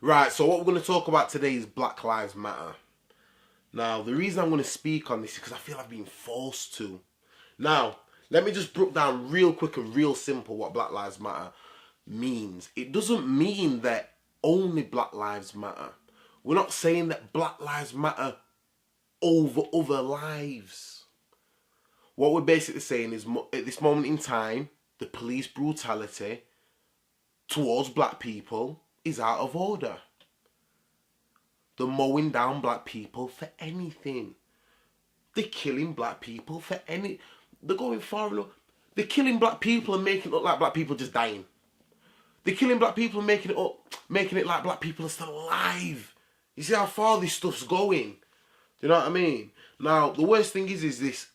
Right, so what we're going to talk about today is Black Lives Matter. Now, the reason I'm going to speak on this is because I feel I've been forced to. Now, let me just break down real quick and real simple what Black Lives Matter means. It doesn't mean that only Black Lives Matter. We're not saying that Black Lives Matter over other lives. What we're basically saying is, at this moment in time, the police brutality towards black people is out of order. They're mowing down black people for anything. They're killing black people for any... They're going far enough. They're killing black people and making it look like black people just dying. They're killing black people and making it like black people are still alive. You see how far this stuff's going? Do you know what I mean? Now, the worst thing is this...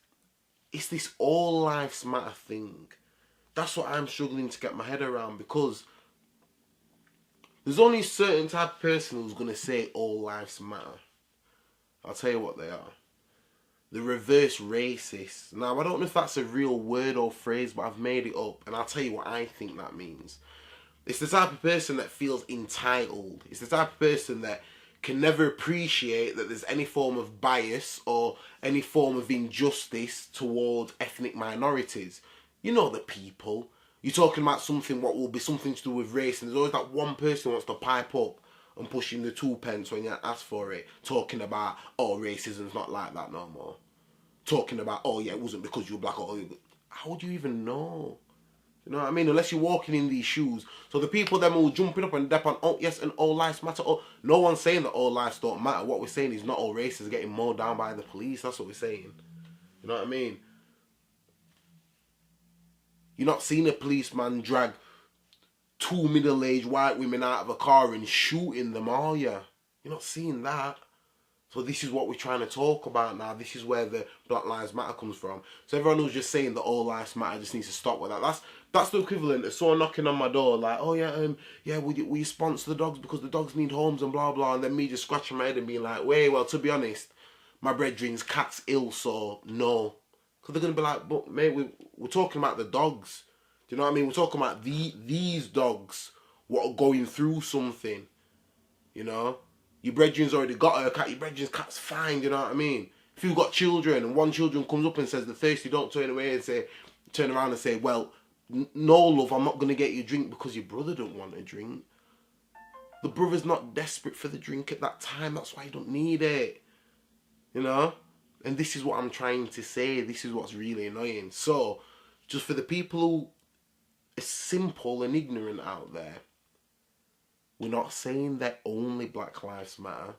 It's this all lives matter thing. That's what I'm struggling to get my head around, because there's only a certain type of person who's going to say all lives matter. I'll tell you what they are. The reverse racists. Now, I don't know if that's a real word or phrase, but I've made it up, and I'll tell you what I think that means. It's the type of person that feels entitled. It's the type of person that can never appreciate that there's any form of bias or any form of injustice towards ethnic minorities. You know the people. You're talking about something what will be something to do with race, and there's always that one person who wants to pipe up and push in the 2p when you ask for it, talking about, oh, racism's not like that no more. Talking about, oh yeah, it wasn't because you were black. Or how do you even know? You know what I mean? Unless you're walking in these shoes. So the people them all jumping up and dep on, oh yes, and all lives matter. Oh, no one's saying that all lives don't matter. What we're saying is not all races getting mowed down by the police. That's what we're saying. You know what I mean? You're not seeing a policeman drag two middle-aged white women out of a car and shooting them, are you? You're not seeing that. So this is what we're trying to talk about now. This is where the Black Lives Matter comes from. So everyone who's just saying that all lives matter just needs to stop with that. That's the equivalent of someone knocking on my door like, oh yeah, will you sponsor the dogs because the dogs need homes and blah blah, and then me just scratching my head and being like, wait, well, to be honest, my brethren's cat's ill, so no. Because they're gonna be like, but mate, we're talking about the dogs. Do you know what I mean? We're talking about these dogs what are going through something. You know? Your brethren's already got her cat, your brethren's cat's fine, you know what I mean? If you've got children and one children comes up and says they're thirsty, don't turn around and say, well, no love, I'm not going to get you a drink because your brother don't want a drink. The brother's not desperate for the drink at that time, that's why you don't need it. You know? And this is what I'm trying to say, this is what's really annoying. So, just for the people who are simple and ignorant out there, we're not saying that only Black Lives Matter.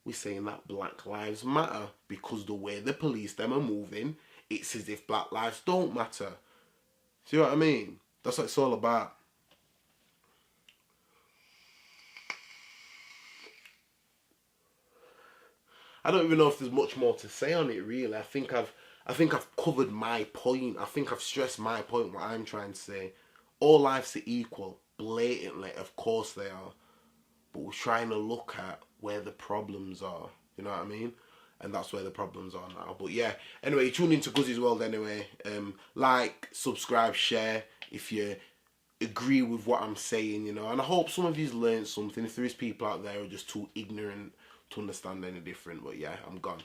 We're saying that Black Lives Matter because the way the police them are moving, it's as if Black lives don't matter. See what I mean? That's what it's all about. I don't even know if there's much more to say on it really. I think I've covered my point. I think I've stressed my point, what I'm trying to say. All lives are equal. Blatantly, of course they are. But we're trying to look at where the problems are. You know what I mean? And that's where the problems are now. But yeah, anyway, tune into Guzzi's World anyway. Like, subscribe, share if you agree with what I'm saying, you know. And I hope some of you's learned something. If there is people out there who are just too ignorant to understand any different. But yeah, I'm gone.